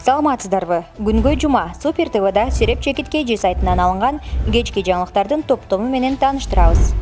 Саламатсыздарбы. Күнгө жума Супер ТВда Сереп Чекитке сайтынан алынған кечки жаңылыктардын топтому менен тааныштырабыз.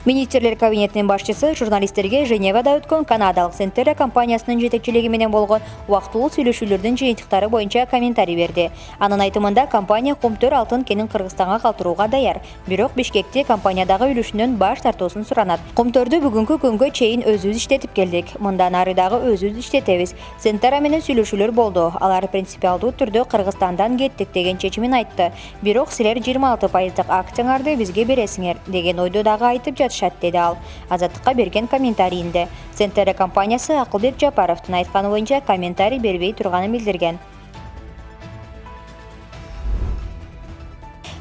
Министрлер кабинетинин башчысы журналисттерге Женевада өткөн Канадалык Сентера компаниясынын жетекчилиги менен болгон убактылуу сүйлөшүүлөрдүн жыйынтыктары боюнча комментарий берди. Анын айтымында компания Комтөр алтын кенин Кыргызстанга калтырууга даяр. Бирок Бишкекте компаниядагы үлүшүнөн баш тартуусун суранат. Комтөрдү бүгүнкү күнгө чейин өзүбүз иштетип келдик. Мындан ары дагы өзүбүз иштетебиз. Сентера менен сүйлөшүүлөр болду. Алар принципиалдуу түрдө Кыргызстандан кеттик деген чечимин айтты. Бирок силер 26% акцияңарды бизге бересиңер деген ойду дагы айтып деди ал. Азаттыкка берген комментарийинде Сентера компаниясы Акылбек Жапаровдун айтканы боюнча комментарий бербей турганын билдирген.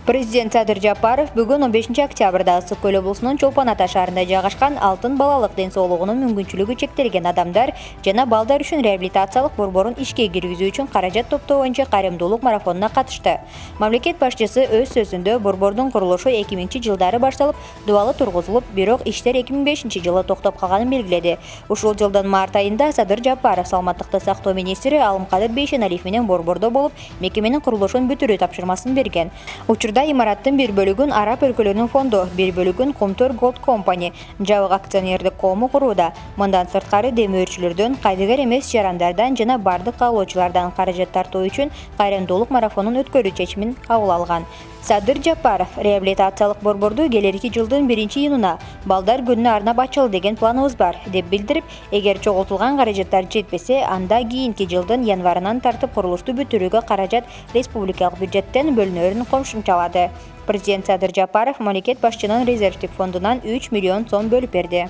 Президент Садыр Жапаров бүгүн 15 октябрда Ысык Көл облусунун Чолпон Ата шаарында жайгашкан алтын балалык ден соолугунун мүмкүнчүлүгү чектелген адамдар жана балдар үчүн реабилитациялык борборун ишке киргизүү үчүн каражат топтоо боюнча кайрымдуулук марафонуна катышты. Мамлекет башчысы өз сөзүндө борбордун курулушу 2000-жылдары башталып, дубалы тургузулуп, бирок иштер 2005-жылы токтоп калганын белгиледи. Ушул жылдын март айында Садыр Жапаров саламаттыкты сактоо министри Алымкадыр Бейшеналиев менен борбордо болуп, мекеменин курулушун бүтүрүү тапшырмасын берген. Учурда имараттын бир бөлүгүн Араб өлкөлөрүнүн фонду, бир бөлүгүн Комтөр Gold Company жабык акционердик коому курууда. Мындан сырткары демөөрчүлөрдөн, кайдыгер эмес жарандардан жана бардык каалоочулардан каражат тартуу үчүн кайрымдуулук марафонун өткөрүү чечимин кабыл алган. Садыр Жапаров реабилитациялык борборду келерки жылдын 1-июнуна балдар күнүнө арнап ачалы деген планыбыз бар деп билдирип, эгер чогултулган каражаттар жетпесе, анда кийинки жылдын январынан тартып курулушту бүтүрүүгө каражат республикалык бюджеттен бөлүнөрүн кошумчалады. Президент Садыр Жапаров мамлекет башчынын резервдик фондунан 3 миллион сом бөлүп берди.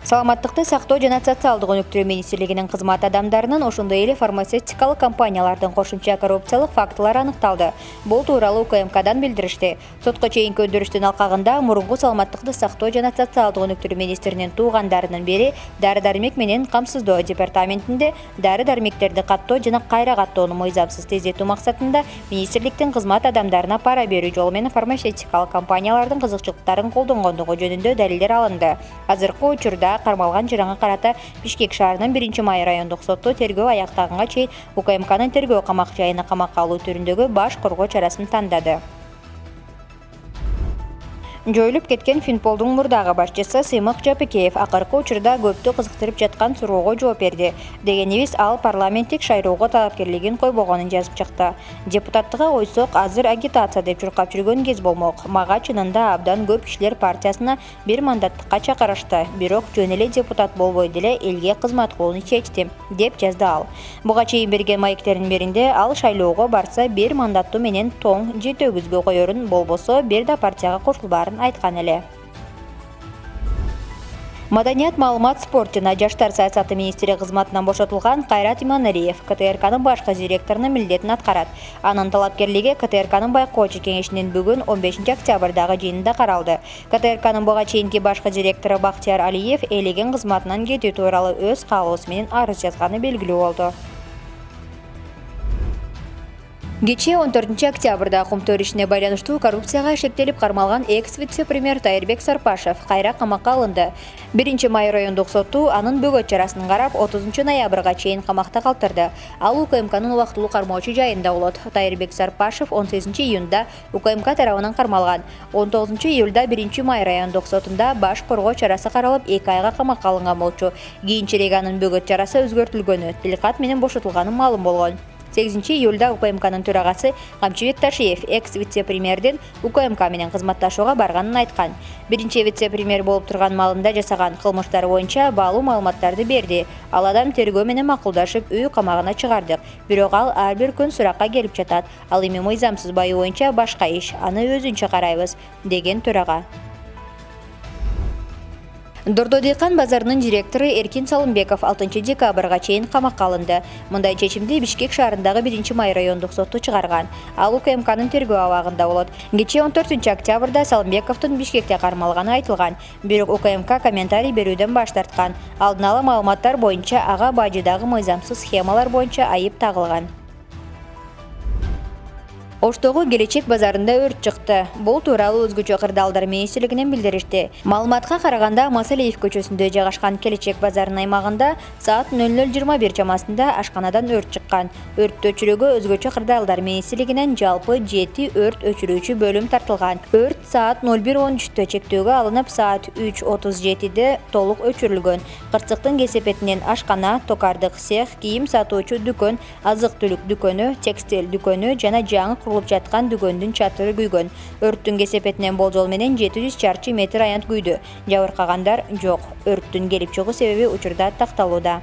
Саламаттыкты сактоо жана социалдык өнүктүрүү министрлигинин кызмат адамдарынын ошондой эле фармацевтикалык компаниялардын кошумча коррупциялык фактылары аныкталды. Бул тууралуу УКМКдан билдиришти. Сотко чейинки өндүрүштүн алкагында мурунку саламаттыкты сактоо жана социалдык өнүктүрүү министринин туугандарынын бири дары-дармек менен камсыздоо департаментинде дары-дармектерди каттоо жана кайра каттоону мыйзамсыз тездетүү максатында министрликтин кызмат адамдарына пара берүү жолу менен фармацевтикалык компаниялардын кызыкчылыктарын колдонгондугу жөнүндө далилдер алынды. Азыркы учурда кармалган жыранга карата Бишкек шаарынын 1-май райондук соту тергөө аяктаганга чейин УКМКнын тергөө камак жайына камакка алуу түрүндөгү баш коргоо чарасын тандады. Жоюлуп кеткен Финполдун мурдагы башчысы Сыймык Жапекеев акыркы учурда көптү кызыктырып жаткан суроого жооп берди. Дегенибиз, ал парламенттик шайроого талапкерлигин койбогонун жазып чыкты. Депутаттыкка койсок, азыр агитация деп чуркап жүргөн кез болмок. Мага чынында абдан көп кишилер партиясына бир мандаттыкка чакырышты. Бирок жөн эле депутат болбой деле элге кызмат кылууну чечтим, деп жазды ал. Буга чейин берген маектеринин биринде ал шайлоого барса бир мандаттуу менен тоң же төгүзгө коерун, болбосо бир да партияга кошулбаарын айткан эле. Маданият, маалымат, спорт жана жаштар саясаты министри кызматынан бошотулган Кайрат Иманалиев КТРКнын башкы директорунун милдетин аткарат. Анын талапкерлиги КТРКнын байкоочу кеңешинин бүгүн 15 октябрдагы жыйынында каралды. КТРКнын буга чейинки башкы директору Бактияр Алиев элеген кызматынан кетүү тууралуу өз каалоосу менен арыз жазганы белгилүү болду. Кечээ 14 октябрда Комтөр ишине байланыштуу коррупцияга шектелип кармалган экс-вице-премьер Тайырбек Сарпашев кайра камакка алынды. 1-май райондук соту анын бөгөт чарасын карап 30 ноябрга чейин камакта калтырды. Ал УКМКнын убактылуу кармоочу жайында болот. Тайырбек Сарпашев 18 июнда УКМК тарабынан кармалган. 19 июлда 1-май райондук сотунда баш коргоо чарасы каралып 2 айга камакка алынган болчу. Кийинчерээк анын бөгөт чарасы өзгөртүлгөнү, тилкат менен бошотулганы маалым болгон. 8 июлда УКМКнын төрагасы Камчыбек Ташиев экс-вице-премьердин УКМК менен кызматташууга барганын айткан. Биринчи вице-премьер болуп турган маалында жасаган кылмыштары боюнча баалуу маалыматтарды берди. Ал адам тергөө менен макулдашып үй камагына чыгардык. Бирок ал ар бир күн суракка келип жатат. Ал эми мыйзамсыз байоо боюнча башка иш, аны өзүнчө карайбыз, деген төрага. Дордо Дыйкан базарынын директору Эркин Салымбеков 6 декабрга чейин камакка алынды. Мындай чечимди Бишкек шаарындагы 1-май райондук соту чыгарган. Ал УКМКнын тергөө абагында болот. Кечээ 14 октябрда Салымбековдун Бишкекте кармалганы айтылган. Бирок УКМК комментарий берүүдөн баш тарткан. Алдын ала маалыматтар боюнча ага бажыдагы мыйзамсыз схемалар боюнча айып тагылган. Оштогу Келечек базарында өрт чыкты. Бул тууралуу өзгөчө кырдаалдар министрлигинен билдиришти. Маалыматка караганда Масалиев көчөсүндө жайгашкан Келечек базарынын аймагында саат 00:21 чамасында ашканадан өрт чыккан. Өрт өчүрүүгө өзгөчө кырдаалдар министрлигинен жалпы 7 өрт өчүрүүчү бөлүм тартылган. Өрт саат 01:13 чектөөгө алынып, саат 3:37 толук өчүрүлгөн. Кырсыктын кесепетинен ашкана, токардык цех, кийим сатуучу дүкөн, азык-түлүк дүкөнү, текстиль дүкөнү жана жаңы курулуп жаткан дүкөндүн чатыры күйгөн. Өрттүн кесепетинен болжол менен 700 чарчы метр аянт күйдү. Жабыркагандар жок. Өрттүн келип чыгуу себеби учурда такталууда.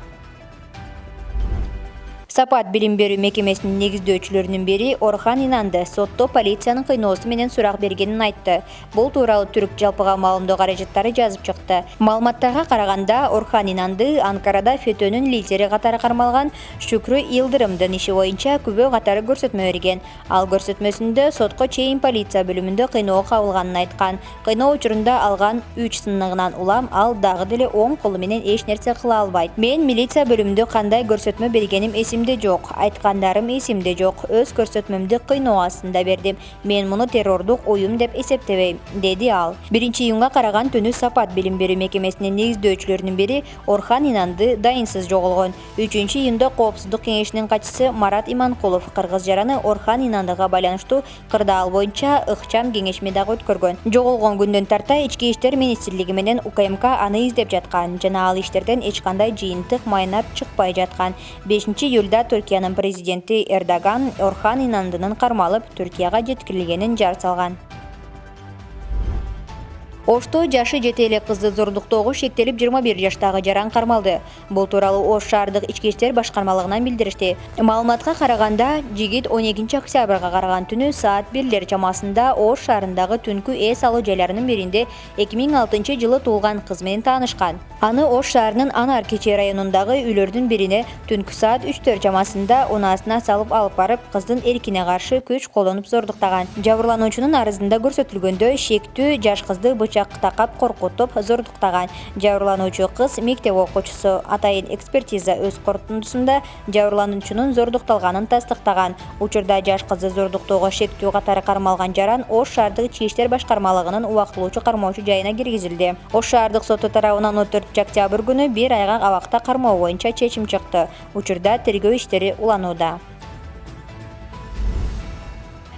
Сапат билим берүү мекемесинин негиздөөчүлөрүнүн бири Орхан Инанды сотто полициянын кыйноосу менен сурак бергенин айтты. Бул тууралуу Түрк жалпыга маалымдоо каражаттары жазып чыкты. Маалыматтарга караганда, Орхан Инанды Анкарада ФЕТÖ'нүн лидери катары кармалган Шүкрү Йылдырымдын иши боюнча күбө катары көрсөтмө берген. Ал көрсөтмөсүндө сотко чейин полиция бөлүмүндө кыйноо кабылганын айткан. Кыйноо учурунда алган 3 сыныгынан улам ал дагы деле оң колу менен эч нерсе кыла албайт. Мен милиция бөлүмүндө кандай көрсөтмө бергеним эсимде жок, айткандарым эсимде жок. Өз көрсөтмөмдү кыйноо астында бердим. Мен муну террордук уюм деп эсептебейм, деди ал. 1-июнга караган түнү Сапат билим берүү мекемесинин негиздөөчүлөрүнүн бири Орхан Инанды дайынсыз жоголгон. 3-июнда Коопсуздук кеңешинин катчысы Марат Иманкулов кыргыз жараны Орхан Инандыга байланыштуу кырдаал боюнча ыкчам кеңешме дагы өткөргөн. Жоголгон күндөн тарта Ички иштер министрлиги менен УКМК аны издеп жаткан жана ал иштерден эч кандай жыйынтык майнап чыкпай жаткан. 5-июлда Түркиянын президенти Эрдоган Орхан Инандынын кармалып Түркияга жеткирилгенин жар салган. Ошто жашы жете элек кызды зордуктоого шектелип 21 жаштагы жаран кармалды. Бул тууралуу Ош шаардык ички иштер башкармалыгынан билдиришти. Маалыматка караганда, жигит 12 октябрга караган түнү саат 1 чамасында Ош шаарындагы түнкү эс алуу жайларынын биринде 2006 жылы туулган кыз менен таанышкан. Аны Ош шаарынын Анар Кече районундагы үйлөрдүн бирине түнкү саат 3 чамасында унаасына салып алып барып, кыздын эркине каршы күч колдонуп зордуктаган. Жабырлануучунун арызында көрсөтүлгөндөй, шектүү жаш кызды такап коркутуп зордуктаган. Жабырлануучу кыз мектеп окуучусу. Атайын экспертиза өз корутундусунда жабырлануучунун зордукталганын тастыктаган. Учурда жаш кызды зордуктоого шектүү катары кармалган жаран Ош шаардык ички иштер башкармалыгынын убактылуучу кармоочу жайына киргизилди. Ош шаардык соту тарабынан 14 октябрь күнү 1 айга абакта кармоо боюнча чечим чыкты. Учурда тергөө иштери уланууда.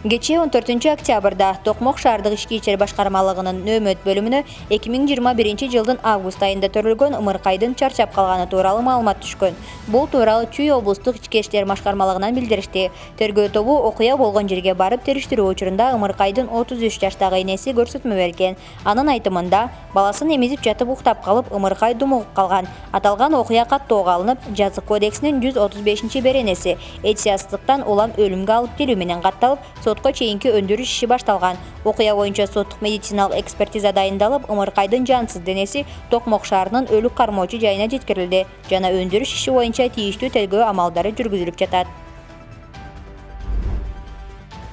Кечээ 14 октябрда Токмок шаардык ички иштер башкармалыгынын нөөмөт бөлүмүнө 2021 жылдын август айында төрөлгөн ымыркайдын чарчап калганы тууралуу маалымат түшкөн. Бул тууралуу Чүй облустук ички иштер башкармалыгынан билдиришти. Тергөө тобу окуя болгон жерге барып териштирүү учурунда ымыркайдын 33 жаштагы энеси көрсөтмө берген. Анын айтымында, баласын эмизип жатып уктап калып, ымыркай думугуп калган. Аталган окуя каттоого алынып, Жазык кодексинин 135 беренеси этсиясыздыктан улам өлүмгө алып келүү менен катталып, сотко чейинки өндүрүш иши башталган. Окуя боюнча соттук медициналык экспертиза дайындалып, ымыркайдын жансыз денеси Токмок шаарынын өлүк кармоочу жайына жеткирилди жана өндүрүш иши боюнча тийиштүү тергөө амалдары жүргүзүлүп жатат.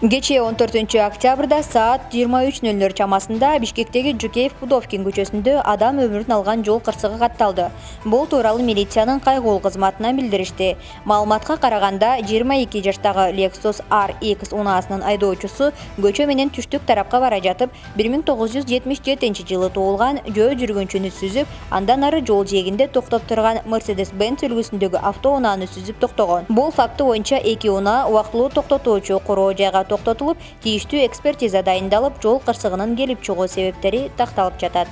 Кечээ 14 октябрда саат 23:00 чамасында Бишкектеги Жукеев Пудовкин көчөсүндө адам өмүрүн алган жол кырсыгы катталды. Бул тууралуу милициянын кайгылуу кызматынан билдиришти. Маалыматка караганда, 22 жаштагы Lexus RX унаасынын айдоочусу көчө менен түштүк тарапка бара жатып, 1977 жылы туулган жөө жүргүнчүнү сүзүп, андан ары жол жээгинде токтоп турган Mercedes-Benz үлгүсүндөгү автоунааны сүзүп токтогон. Бул факты боюнча 2 унаа убактылуу токтотуучу куроо жайга токтотулуп, тийиштүү экспертиза дайындалып, жол кырсыгынын келип чыгуу себептери такталып жатат.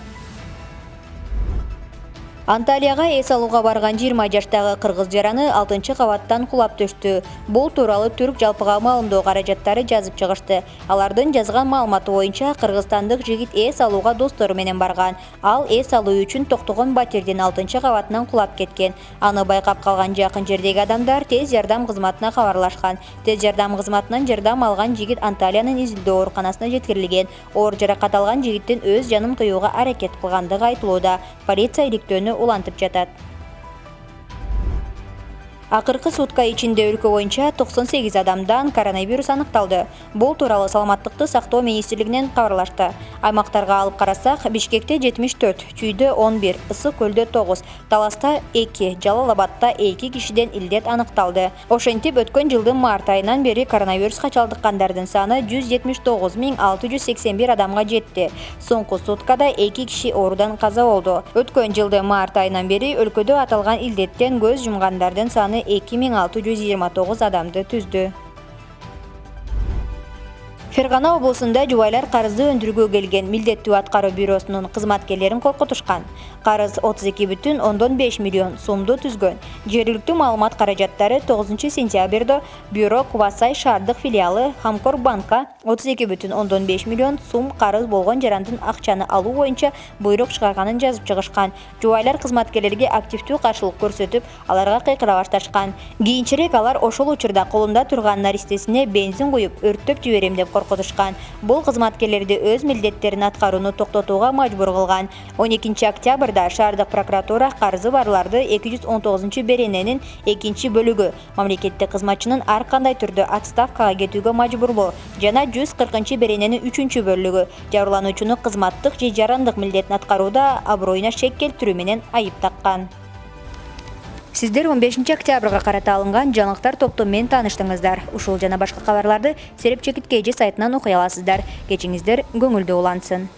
Анталияга эс алууга барган 20 жаштагы кыргыз жараны 6-кабаттан кулап түштү. Бул тууралуу Түрк жалпыга маалымдоо каражаттары жазып чыгышты. Алардын жазган маалыматы боюнча, кыргызстандык жигит эс алууга достору менен барган. Ал эс алуу үчүн токтогон батирдин 6-кабатынан кулап кеткен. Аны байкап калган жакын жердеги адамдар тез жардам кызматына кабарлашкан. Тез жардам кызматынан жардам алган жигит Анталиянын изилдөө ооруканасына жеткирилген. Оор жаракат алган жигиттин өз жанын кыюуга аракет кылгандыгы айтылууда. Полиция иликтөөнү улантып жатат. Акыркы сутка ичинде өлкө боюнча 98 адамдан коронавирус аныкталды. Бул тууралуу Саламаттыкты сактоо министрлигинен кабарлашты. Аймактарга алып карасак, Бишкекте 74, Чүйдө 11, Ысык көлдө 9, Таласта 2, Жалал Абадта 2 кишиден илдет аныкталды. Ошентип өткөн жылдын март айынан бери коронавируска чалдыккандардын саны 179 681 адамга жетти. Соңку суткада 2 киши оорудан каза болду. Өткөн жылдын март айынан бери өлкөдө аталган илдеттен көз жумгандардын саны 2629 адамды түздү. Фергана облусунда жубайлар карызды өндүрүүгө келген милдеттүү аткаруу бюросунун кызматкерлерин коркутушкан. Карыз 32,5 миллион сомду түзгөн. Жергиликтүү маалымат каражаттары 9 сентябрда бюро Кубасай шаардык филиалы Хамкор банка 32,5 миллион сом карыз болгон жарандын акчаны алуу боюнча буйрук чыгарганын жазып чыгышкан. Жубайлар кызматкерлерге активдүү каршылык көрсөтүп, аларга кыйкыра башташкан. Кийинчерээк алар ошол учурда колунда турган наристесине бензин куюп, өрттөп жиберем деп коркутушкан. Бул кызматкерлерди өз милдеттерин аткарууну токтотууга мажбур кылган. 12 октябрда шаардык прокуратура карызы барларды 219-берененин 2-бөлүгү мамлекеттик кызматчынын ар кандай түрдө отставкага кетүүгө мажбурлоо жана 140-берененин 3-бөлүгү жабырлануучуну кызматтык же жарандык милдетин аткарууда аброюна шек келтирүү менен айып таккан. Сиздер 15 октябрга карата алынган жаңылыктар топтому менен тааныштыңыздар. Ушул жана башка кабарларды Сереп Чекиткейжи сайтынан окуй аласыздар. Кечиңиздер көңүлдүү улансын.